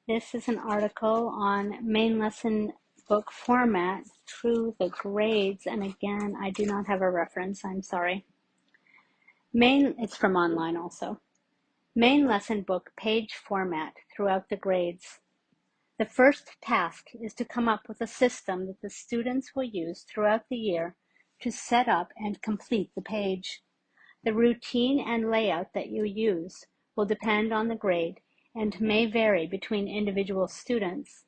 This is an article on main lesson book format through the grades, and again, I do not have a reference, I'm sorry. It's from online also. Main lesson book page format throughout the grades. The first task is to come up with a system that the students will use throughout the year to set up and complete the page. The routine and layout that you use will depend on the grade and may vary between individual students.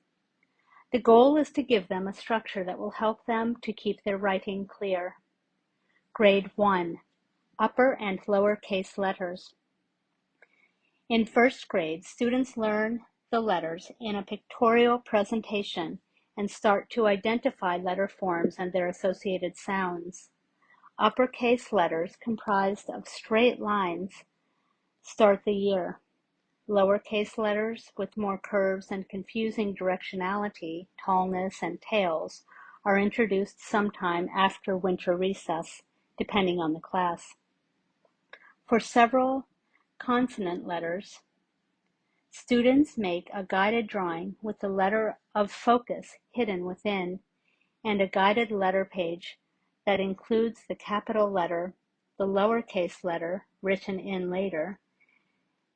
The goal is to give them a structure that will help them to keep their writing clear. Grade 1, upper and lower case letters. In first grade, students learn the letters in a pictorial presentation and start to identify letter forms and their associated sounds. Uppercase letters comprised of straight lines start the year. Lowercase letters with more curves and confusing directionality, tallness, and tails are introduced sometime after winter recess, depending on the class. For several consonant letters, students make a guided drawing with the letter of focus hidden within and a guided letter page that includes the capital letter, the lowercase letter written in later,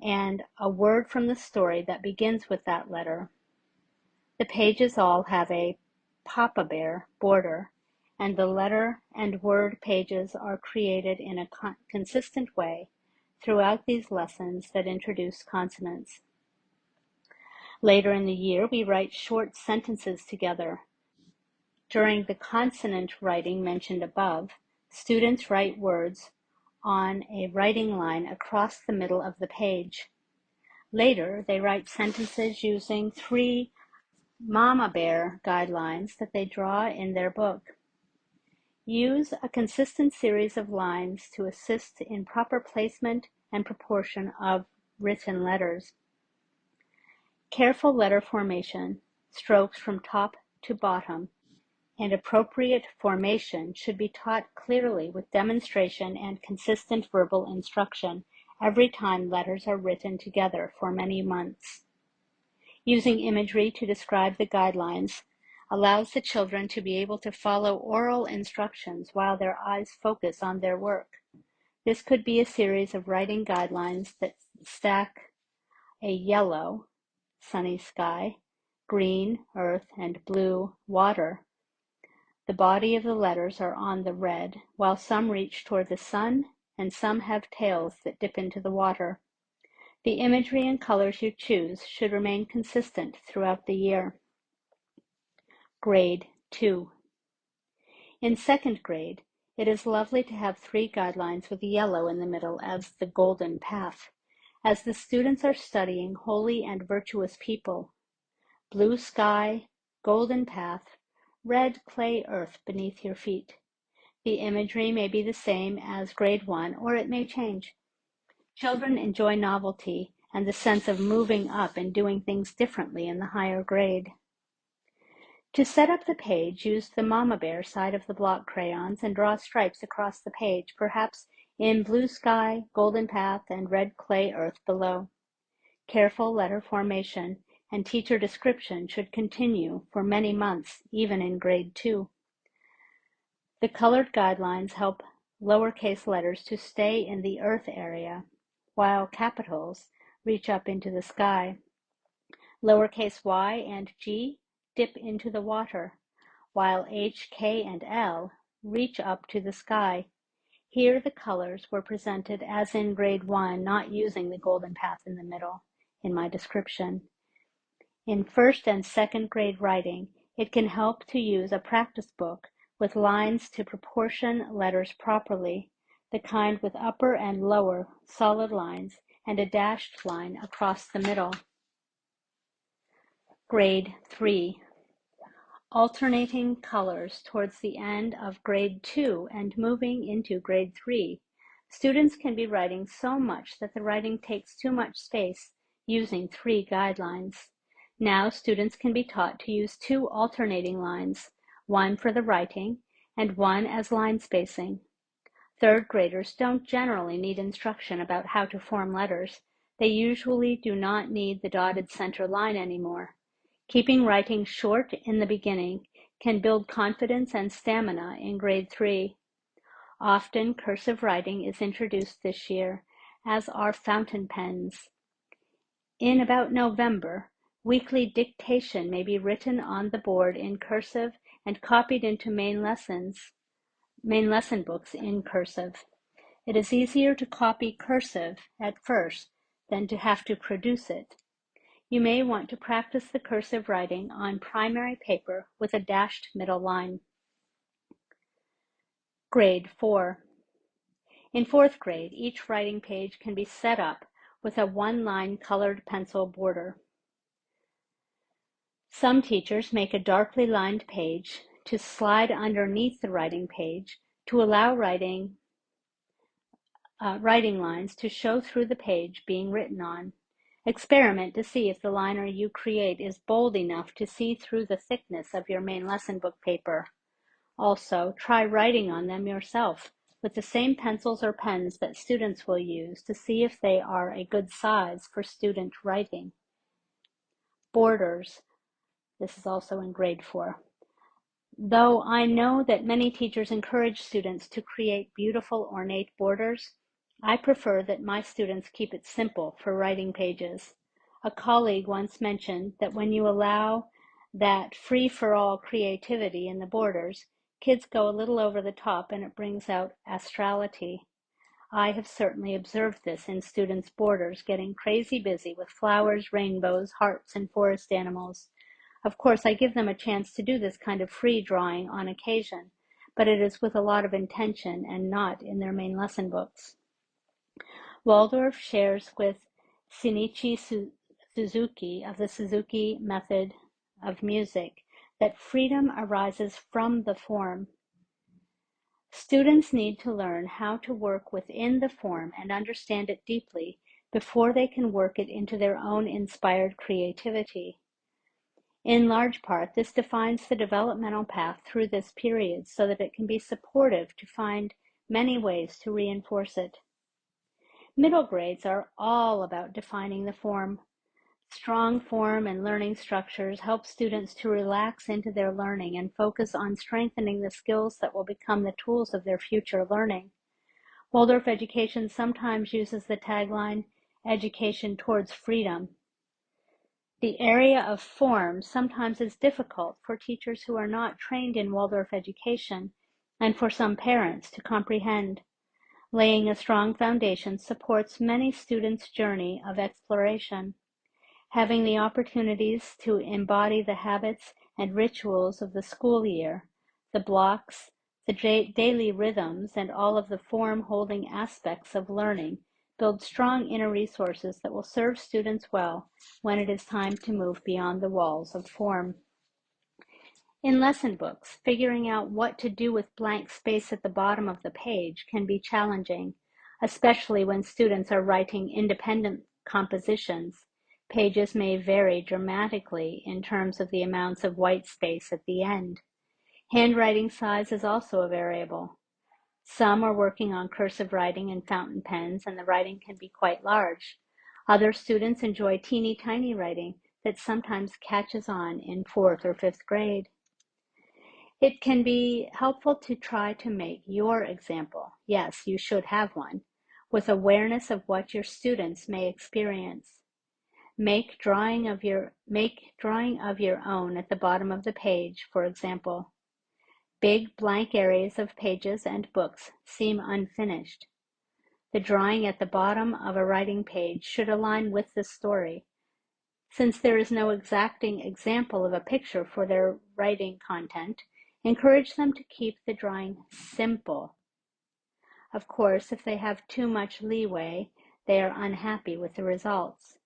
and a word from the story that begins with that letter. The pages all have a Papa Bear border, and the letter and word pages are created in a consistent way throughout these lessons that introduce consonants. Later in the year, we write short sentences together. During the consonant writing mentioned above, students write words on a writing line across the middle of the page. Later, they write sentences using 3 Mama Bear guidelines that they draw in their book. Use a consistent series of lines to assist in proper placement and proportion of written letters. Careful letter formation, strokes from top to bottom, and appropriate formation should be taught clearly with demonstration and consistent verbal instruction every time letters are written together for many months. Using imagery to describe the guidelines allows the children to be able to follow oral instructions while their eyes focus on their work. This could be a series of writing guidelines that stack a yellow, sunny sky, green, earth, and blue, water. The body of the letters are on the red, while some reach toward the sun and some have tails that dip into the water. The imagery and colors you choose should remain consistent throughout the year. Grade 2. In second grade, it is lovely to have 3 guidelines with yellow in the middle as the golden path, as the students are studying holy and virtuous people. Blue sky, golden path, red clay earth beneath your feet. The imagery may be the same as grade 1, or it may change. Children enjoy novelty and the sense of moving up and doing things differently in the higher grade. To set up the page, use the Mama Bear side of the block crayons and draw stripes across the page, perhaps in blue sky, golden path, and red clay earth below. Careful letter formation and teacher description should continue for many months, even in grade 2. The colored guidelines help lowercase letters to stay in the earth area, while capitals reach up into the sky. Lowercase y and g dip into the water, while H, K, and L reach up to the sky. Here the colors were presented as in grade 1, not using the golden path in the middle in my description. In first and second grade writing, it can help to use a practice book with lines to proportion letters properly, the kind with upper and lower solid lines and a dashed line across the middle. Grade 3. Alternating colors towards the end of grade 2 and moving into grade 3. Students can be writing so much that the writing takes too much space using 3 guidelines. Now students can be taught to use 2 alternating lines, one for the writing and one as line spacing. Third graders don't generally need instruction about how to form letters. They usually do not need the dotted center line anymore. Keeping writing short in the beginning can build confidence and stamina in grade 3. Often cursive writing is introduced this year, as are fountain pens. In about November, weekly dictation may be written on the board in cursive and copied into main lesson books in cursive. It is easier to copy cursive at first than to have to produce it. You may want to practice the cursive writing on primary paper with a dashed middle line. Grade 4. In 4th grade, each writing page can be set up with a one-line colored pencil border. Some teachers make a darkly lined page to slide underneath the writing page to allow writing lines to show through the page being written on. Experiment to see if the liner you create is bold enough to see through the thickness of your main lesson book paper. Also, try writing on them yourself with the same pencils or pens that students will use to see if they are a good size for student writing. Borders. This is also in grade 4. Though I know that many teachers encourage students to create beautiful ornate borders, I prefer that my students keep it simple for writing pages. A colleague once mentioned that when you allow that free-for-all creativity in the borders, kids go a little over the top and it brings out astrality. I have certainly observed this in students' borders getting crazy busy with flowers, rainbows, hearts, and forest animals. Of course, I give them a chance to do this kind of free drawing on occasion, but it is with a lot of intention and not in their main lesson books. Waldorf shares with Shinichi Suzuki of the Suzuki method of music that freedom arises from the form. Students need to learn how to work within the form and understand it deeply before they can work it into their own inspired creativity. In large part, this defines the developmental path through this period so that it can be supportive to find many ways to reinforce it. Middle grades are all about defining the form. Strong form and learning structures help students to relax into their learning and focus on strengthening the skills that will become the tools of their future learning. Waldorf education sometimes uses the tagline, "Education towards freedom." The area of form sometimes is difficult for teachers who are not trained in Waldorf education and for some parents to comprehend. Laying a strong foundation supports many students' journey of exploration. Having the opportunities to embody the habits and rituals of the school year, the blocks, the daily rhythms, and all of the form-holding aspects of learning build strong inner resources that will serve students well when it is time to move beyond the walls of form. In lesson books, figuring out what to do with blank space at the bottom of the page can be challenging, especially when students are writing independent compositions. Pages may vary dramatically in terms of the amounts of white space at the end. Handwriting size is also a variable. Some are working on cursive writing and fountain pens, and the writing can be quite large. Other students enjoy teeny tiny writing that sometimes catches on in 4th or 5th grade. It can be helpful to try to make your example, yes, you should have one, with awareness of what your students may experience. Make drawing of your own at the bottom of the page, for example. Big blank areas of pages and books seem unfinished. The drawing at the bottom of a writing page should align with the story. Since there is no exacting example of a picture for their writing content, encourage them to keep the drawing simple. Of course, if they have too much leeway, they are unhappy with the results.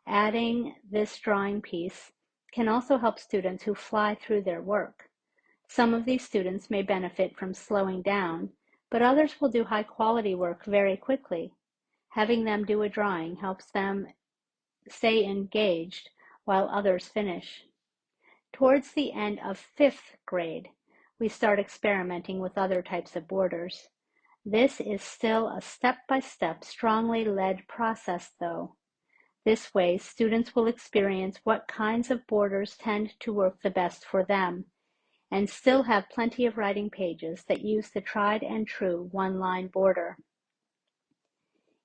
Adding this drawing piece can also help students who fly through their work. Some of these students may benefit from slowing down, but others will do high-quality work very quickly. Having them do a drawing helps them stay engaged while others finish. Towards the end of 5th grade, we start experimenting with other types of borders. This is still a step-by-step, strongly led process, though. This way, students will experience what kinds of borders tend to work the best for them, and still have plenty of writing pages that use the tried and true one-line border.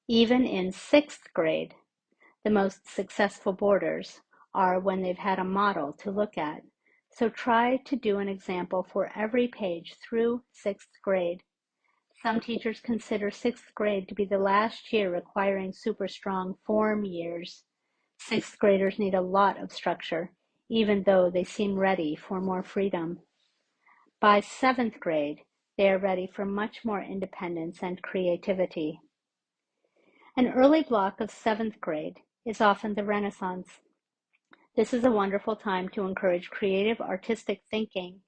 Even in 6th grade, the most successful borders are when they've had a model to look at. So try to do an example for every page through 6th grade. Some teachers consider 6th grade to be the last year requiring super strong form years. 6th graders need a lot of structure, even though they seem ready for more freedom. By 7th grade, they are ready for much more independence and creativity. An early block of 7th grade is often the Renaissance. This is a wonderful time to encourage creative artistic thinking.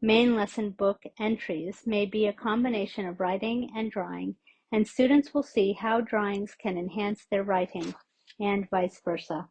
Main lesson book entries may be a combination of writing and drawing, and students will see how drawings can enhance their writing, and vice versa.